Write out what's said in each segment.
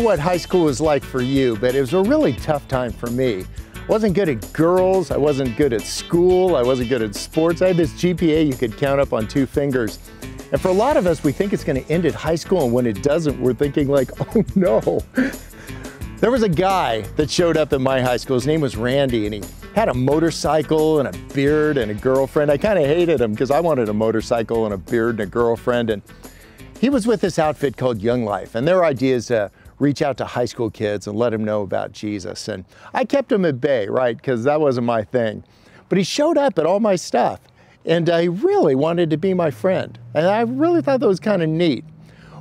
what high school was like for you, but it was a really tough time for me. I wasn't good at girls, I wasn't good at school, I wasn't good at sports. I had this GPA you could count up on 2 fingers. And for a lot of us, we think it's going to end at high school, and when it doesn't, we're thinking like, oh no. There was a guy that showed up at my high school. His name was Randy, and he had a motorcycle and a beard and a girlfriend. I kind of hated him because I wanted a motorcycle and a beard and a girlfriend. And he was with this outfit called Young Life, and their idea is to reach out to high school kids and let them know about Jesus. And I kept him at bay, right, because that wasn't my thing. But he showed up at all my stuff, and he really wanted to be my friend. And I really thought that was kind of neat.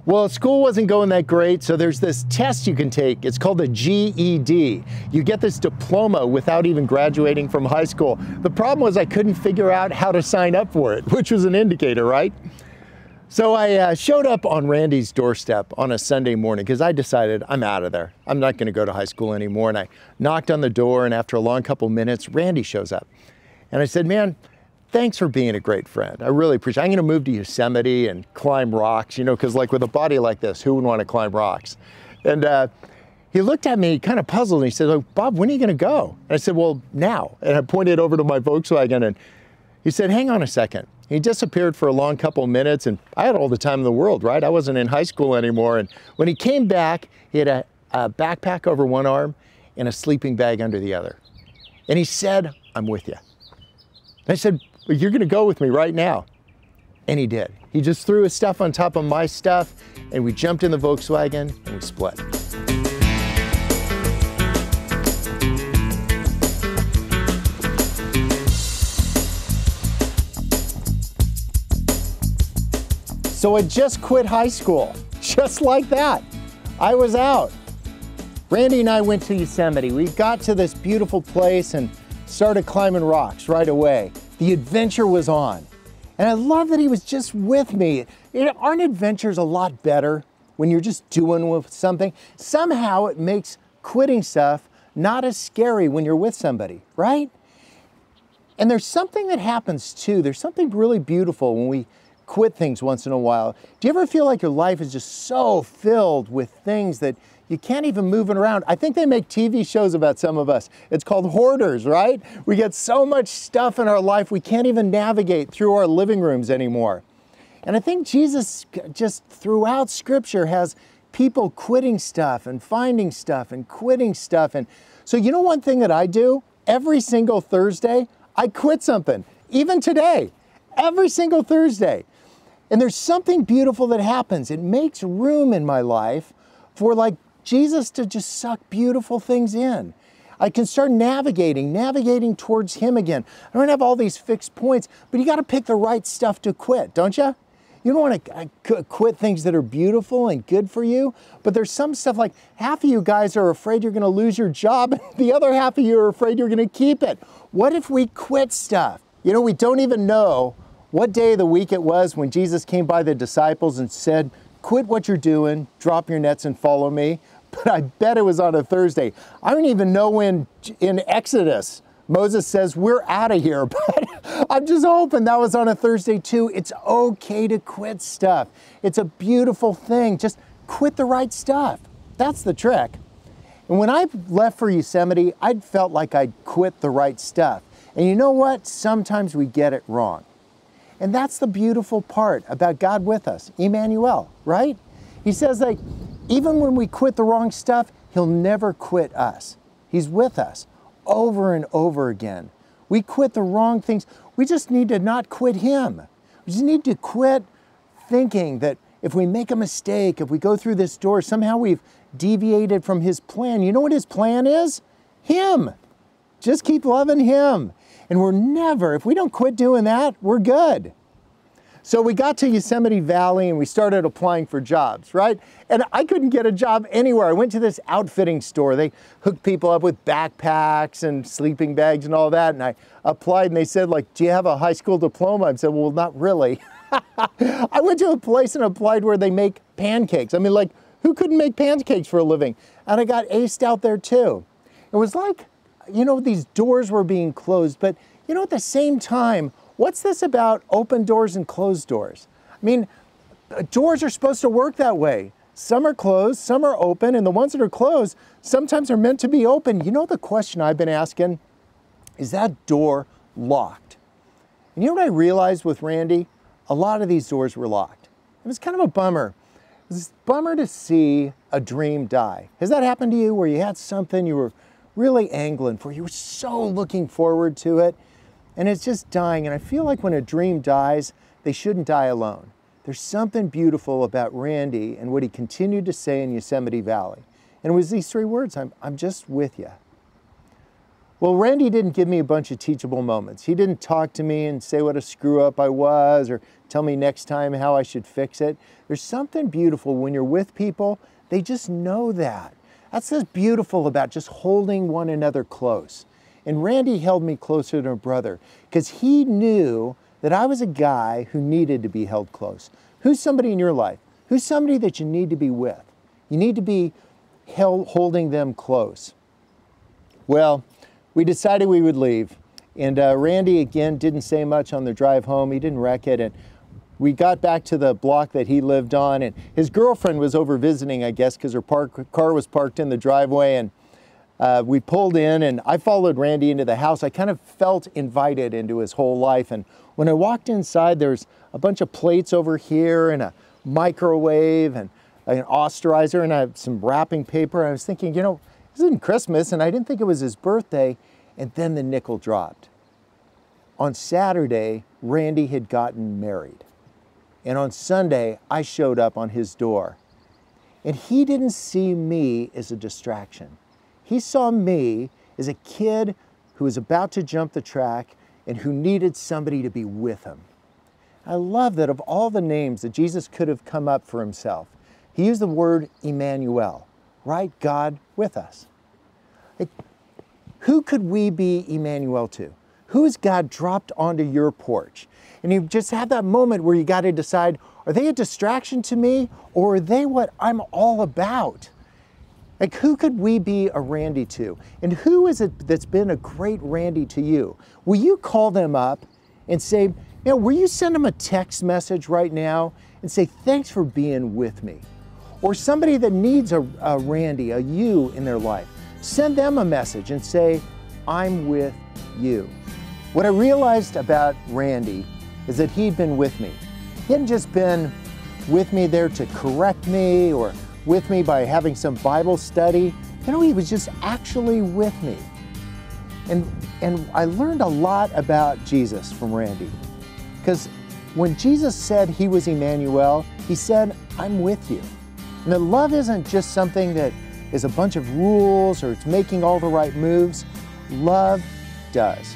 Well, school wasn't going that great, so there's this test you can take. It's called the GED. You get this diploma without even graduating from high school. The problem was I couldn't figure out how to sign up for it, which was an indicator, right? So I showed up on Randy's doorstep on a Sunday morning because I decided I'm out of there. I'm not going to go to high school anymore. And I knocked on the door, and after a long couple minutes, Randy shows up. And I said, man, thanks for being a great friend. I really appreciate it. I'm going to move to Yosemite and climb rocks, you know, because like with a body like this, who would want to climb rocks? And he looked at me kind of puzzled, and he said, oh, Bob, when are you going to go? And I said, well, now. And I pointed over to my Volkswagen, and he said, hang on a second. He disappeared for a long couple of minutes, and I had all the time in the world, right? I wasn't in high school anymore. And when he came back, he had a backpack over one arm and a sleeping bag under the other. And he said, I'm with you. And I said, well, you're gonna go with me right now. And he did. He just threw his stuff on top of my stuff, and we jumped in the Volkswagen and we split. So I just quit high school, just like that. I was out. Randy and I went to Yosemite. We got to this beautiful place and started climbing rocks right away. The adventure was on. And I love that he was just with me. Aren't adventures a lot better when you're just doing with something? Somehow it makes quitting stuff not as scary when you're with somebody, right? And there's something that happens too. There's something really beautiful when we quit things once in a while. Do you ever feel like your life is just so filled with things that you can't even move it around? I think they make TV shows about some of us. It's called hoarders, right? We get so much stuff in our life we can't even navigate through our living rooms anymore. And I think Jesus just throughout Scripture has people quitting stuff and finding stuff and quitting stuff. And so you know one thing that I do? Every single Thursday, I quit something. Even today, every single Thursday. And there's something beautiful that happens. It makes room in my life for like Jesus to just suck beautiful things in. I can start navigating towards Him again. I don't have all these fixed points, but you got to pick the right stuff to quit, don't you? You don't want to quit things that are beautiful and good for you, but there's some stuff like half of you guys are afraid you're going to lose your job, and the other half of you are afraid you're going to keep it. What if we quit stuff? You know, we don't even know what day of the week it was when Jesus came by the disciples and said, quit what you're doing, drop your nets and follow me. But I bet it was on a Thursday. I don't even know when in Exodus Moses says, we're out of here. But I'm just hoping that was on a Thursday too. It's okay to quit stuff. It's a beautiful thing. Just quit the right stuff. That's the trick. And when I left for Yosemite, I felt like I'd quit the right stuff. And you know what? Sometimes we get it wrong. And that's the beautiful part about God with us, Emmanuel, right? He says like, even when we quit the wrong stuff, He'll never quit us. He's with us over and over again. We quit the wrong things. We just need to not quit Him. We just need to quit thinking that if we make a mistake, if we go through this door, somehow we've deviated from His plan. You know what His plan is? Him. Just keep loving Him. And we're never, if we don't quit doing that, we're good. So we got to Yosemite Valley and we started applying for jobs, right? And I couldn't get a job anywhere. I went to this outfitting store. They hooked people up with backpacks and sleeping bags and all that. And I applied and they said, like, do you have a high school diploma? I said, well, not really. I went to a place and applied where they make pancakes. I mean, like, who couldn't make pancakes for a living? And I got aced out there too. It was like, you know, these doors were being closed, but you know, at the same time, what's this about open doors and closed doors? I mean, doors are supposed to work that way. Some are closed, some are open, and the ones that are closed sometimes are meant to be open. You know the question I've been asking? Is that door locked? And you know what I realized with Randy? A lot of these doors were locked. It was kind of a bummer. It was a bummer to see a dream die. Has that happened to you where you had something you were really angling for? You were so looking forward to it, and it's just dying. And I feel like when a dream dies, they shouldn't die alone. There's something beautiful about Randy and what he continued to say in Yosemite Valley. And it was these three words, I'm just with you. Well, Randy didn't give me a bunch of teachable moments. He didn't talk to me and say what a screw up I was or tell me next time how I should fix it. There's something beautiful when you're with people, they just know that. That's what's beautiful about just holding one another close. And Randy held me closer than a brother because he knew that I was a guy who needed to be held close. Who's somebody in your life? Who's somebody that you need to be with? You need to be holding them close. Well, we decided we would leave. And Randy, again, didn't say much on the drive home. He didn't wreck it. And we got back to the block that he lived on. And his girlfriend was over visiting, I guess, because her car was parked in the driveway. And we pulled in, and I followed Randy into the house. I kind of felt invited into his whole life. And when I walked inside, there's a bunch of plates over here and a microwave and an osterizer and some wrapping paper. I was thinking, you know, this isn't Christmas, and I didn't think it was his birthday. And then the nickel dropped. On Saturday, Randy had gotten married. And on Sunday, I showed up on his door. And he didn't see me as a distraction. He saw me as a kid who was about to jump the track and who needed somebody to be with him. I love that of all the names that Jesus could have come up for himself, he used the word Emmanuel, right? God with us. Who could we be Emmanuel to? Who has God dropped onto your porch? And you just have that moment where you got to decide, are they a distraction to me or are they what I'm all about? Like, who could we be a Randy to? And who is it that's been a great Randy to you? Will you call them up and say, you know, will you send them a text message right now and say, thanks for being with me? Or somebody that needs a Randy, a you in their life, send them a message and say, I'm with you. What I realized about Randy is that he'd been with me. He hadn't just been with me there to correct me or with me by having some Bible study. You know, he was just actually with me. And I learned a lot about Jesus from Randy. Because when Jesus said he was Emmanuel, he said, I'm with you. And that love isn't just something that is a bunch of rules or it's making all the right moves. Love does.